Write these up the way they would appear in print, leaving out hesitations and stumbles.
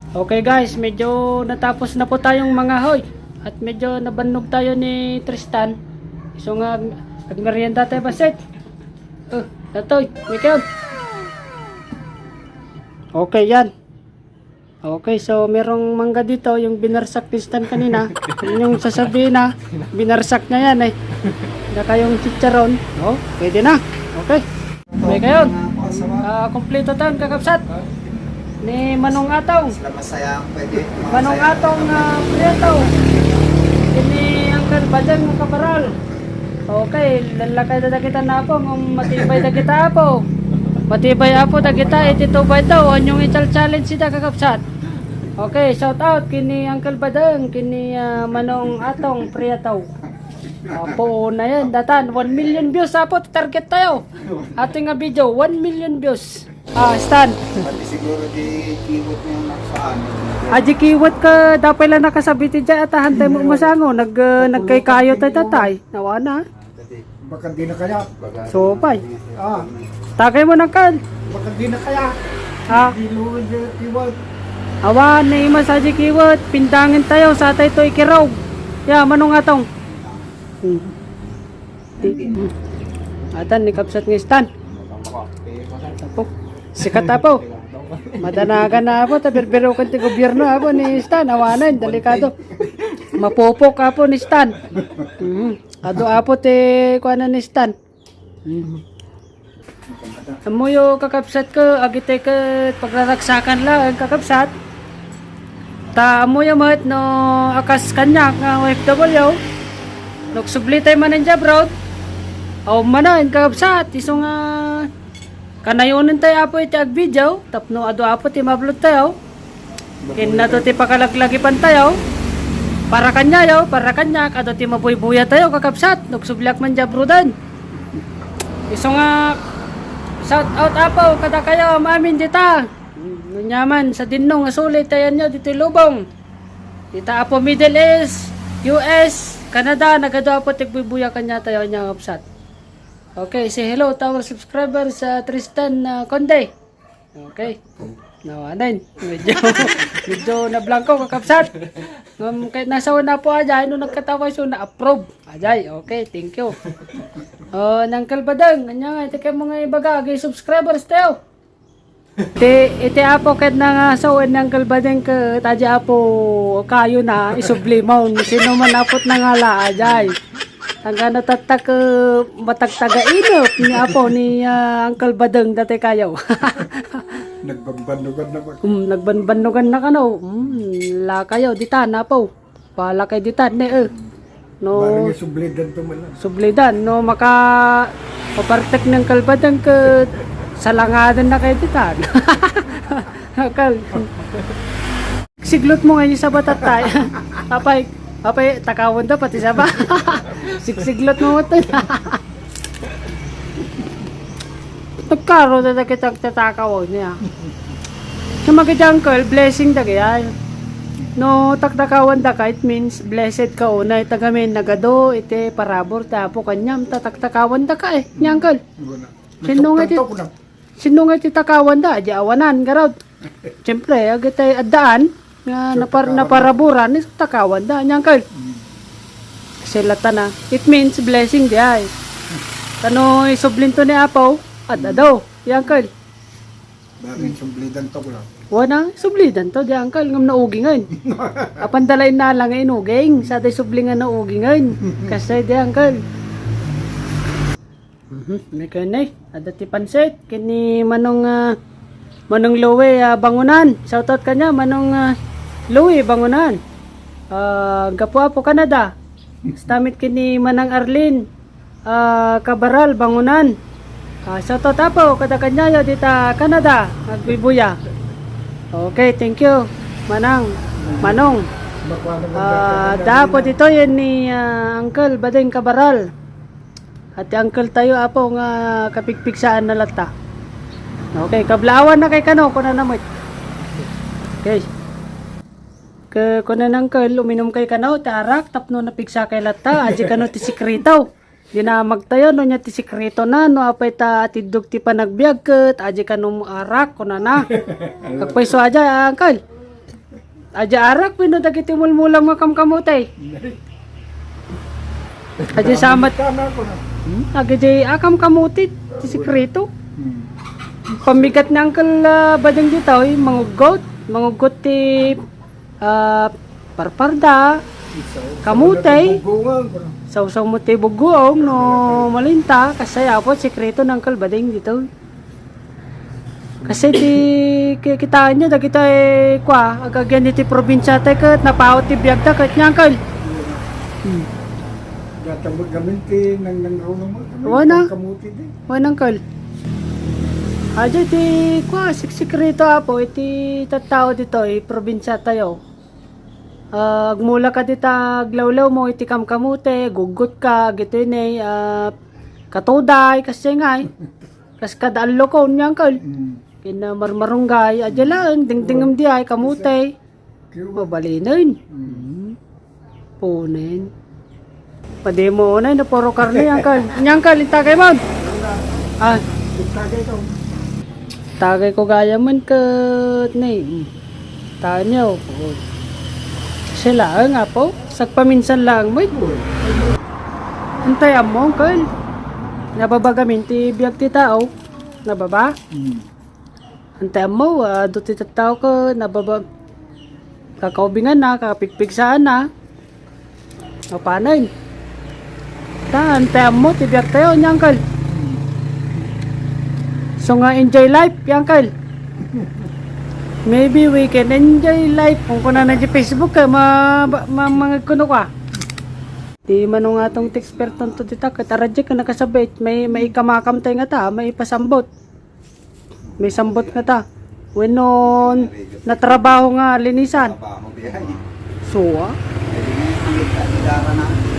Okay guys, medyo natapos na po tayong mga hoy. At medyo nabannog tayo ni Tristan. So nga, nagmerienda tayo basit. Natoy, Mikael. Okay yan. Okay, so merong mangga dito, yung binarsak Tristan kanina. Yung sasabihin na, binarsak na yan eh. Naka yung chicharon. Oh, pwede na. Okay. Mikael, kompleto tayo kakapsat. Ni Manong Atong. Masaya pwede. Manong Atong Prieto. Ini Uncle Badeng ng Kaparal. Okay, lalakay na kita na po. Matibay na kita po. Matibay po na kita. Ititubay daw. Anyong i-challenge sila kakapsat. Okay, shout out kini Uncle Badeng. Kini Manong Atong Prieto. Apo na yan. Datan, 1 million views. Apo, target tayo. Ating video, 1 million views. Stan. Pati siguro di kiwot mo yung naksaan. Aji kiwat ka, dapat lang nakasabitin dyan at hantay mo masango. Nagkay kayo tayo tatay. Nawa na. Baka di na kaya. So, pay. Tagay mo ng kan. Baka di na kaya. Di luwid yung kiwot. Awa, naima sa aji kiwat. Pindangin tayo sa tay to ikiraw. Manong Atong. Atan, ni kapsat ng Stan. Apo. Sikat apo. Madanagan na apo. Tabirbiro kan ti gobyerno apo ni Stan. Awanan, delikado. Mapopok apo ni Stan. Ado apo ti kuana ni Stan. Amo yo kakapsat ko. Agite ka pagraragsakan lang kakapsat. Ta amo yo mat no akas kanyak nga OFW. Nagsubli tayo man ang job road. O manan kakapsat. Iso nga kanayonin tayo apo iti ag video. Tapno ado apo ti mablog tayo. Kin na to ti pakalaglagi pan tayo. Para kanya yo. Para kanyak. Ado ti mabuy-buya tayo kakapsat. Nagsublak man job roadan. Iso nga shout out apo. Kada kayo maamin dita. Nunyaman sa dinong nga sulit tayo nyo dito lubong. Dita apo Middle East, US, Canada. Nagado apo tigbuy-buya kanya tayo niya kapsat. Okay, say hello to our subscriber sa Tristan Conde. Okay. Nawanan. Medyo na blanco kakapsat. Kahit nasa una po ajay, nung nagkatawa so na-approve. Ajay, okay, thank you. Nang Kalbadang, kanya iti kayo mga ibagagay subscribers tayo. Iti apo kahit na nga sa ng Kalbadang ka tadya apo kayo na isublimaw. Sino man apot na nga la, ajay. Hanggang natatak matagtaga inop ni apo ni Uncle Badeng dati kayo. Nagbanbanugan na ba? Nagbanbanugan na ka no. La kayo ditan na po. Pala kay ditan ne no. Parang yung sublidan to man. Sublidan no maka papartek ng Uncle Badeng ka salangadan na kay ditan. Akal. Siglot mo ngayon sa batatay. Apay, takawon da pati sa ba? Siksiglot mo ito na. Nagkaro na kitang tatakawon niya. Sa mga uncle, blessing da kaya. No, takdakawan da ka, it means blessed ka una. Itagamin nagado, ite parabor, tapo kanyam, taktakawan da ka eh. Niya uncle. Sino nga titakawan da? Di awanan, garod. Siyempre, agad ay adaan. Nga naparaburan is takawan da nyang kal silata na it means blessing di ay tano isublinto ni apaw adda daw yang kal Bakit sublidan to ko lang. wana sublidan to di angkal ngam naugingan apan dalay na lang inuging sa day sublingan naugingan kasi di angkal may kanay adda ti pansit kini manong Lowe Bangunan shoutout kanya manong Louie Bangunan. Gapwa po Canada. Stamit kini Manang Arlene. Kabaral Bangunan. Shoutout po kada kanyayo dita Canada. Nagbibuya. Okay, thank you. Manong. Dapo dito yan ni Uncle Badeng Kabaral. At Uncle tayo apo nga kapigpigsaan na lata. Okay, kablawan na kay kano kuna namit. Okay. Kunan Uncle, uminom kay kanaw, tarak, tapno na pigsa kay lata, aji kano ti sikritaw. Di na magtayo, no niya ti sikrito na, no apay ta atidog ti panagbiag ket, aji kano arak, kuna na. Agpaiso aja, Uncle. Aja arak pino dagiti mulmulang nga kamkamutay. Aja samat Kana ko na. agiti akam kamutit ti sikreto. Pamigat na angkal badang dito mangugot ti parparda, kamutay, Gungan ko na. sausaw mo ti buguong no malinta kasi apo sikreto ng angkal badang dito. Kasi ti kitaan nyo dagita kwa agagyan ti probinsya te ket napaot ti biag ta ket nyangkal. Gatambag gaminti nang runong mo. Wala. Kamuti din. Wanang kal. Aja ti kwa sikreto apo iti tattao dito probinsya tayo. Agmula ka dita aglawlaw mo iti kamkamute, gugot ka gito ni katuday kasi ngay. Kas kadalo ko nyang kal. Kina marmarunggay aja lang dingdingam di ay kamute. Mabalinin. Punen. Pademo na puro karne yang kal. Nyang kal itagay mo. Ah, Tagay ko. tagay ko gaya man ket ni. Tanyo. Sila nga po, sagpaminsan lang mo. Antay mo kal. Nababagamin ti biag ti tao. Nababa? Antay mo, do ti tao ko nababa. Kakaubingan na, kakapigpigsaan na. O paano yun? Antay mo, ti biag tayo, nyangkal. So nga enjoy life, yangkal. Maybe we can enjoy life. Kung kuna na di Facebook ka, mga kuno ka. Di manong atong experton to dita, kataradya ka nakasabit. May kamakam tayo nga ta, may pasambot. May sambot nga ta. When on natrabaho nga linisan. So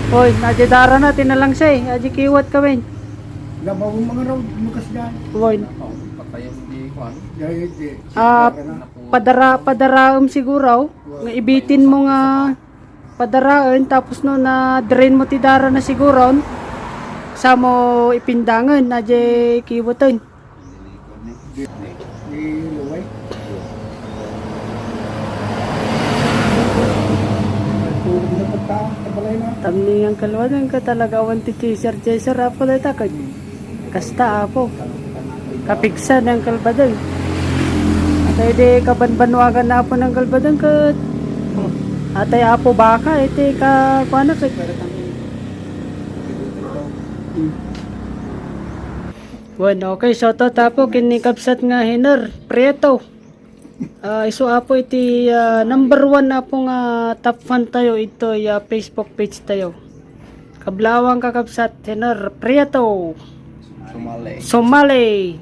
Hoy, nadidara na, tinalang siya. Aji kiwat kawin. Labaw mga raw mukas dyan. Hoy. Dahil Padaraom siguro nga ibitin mo nga padaraan tapos no na drain mo ti dara na siguro sa mo ipindangan na je kiwoten. Luway. Tulog na pagtao. Tabalay na. Tamni ang kalwanan ka talaga awan ti chaser apo na takad. Kasta apo. Kapigsan ang kalbadan. Atay di kabanbanwagan na apo ng kalbadan kat. Atay apo baka iti ka kuana kat. Bueno, okay, so to tapo kinikapsat nga hiner Prieto. Iso apo iti number 1 na po nga top fan tayo ito Facebook page tayo. Kablawang kakapsat hiner Prieto. Somali.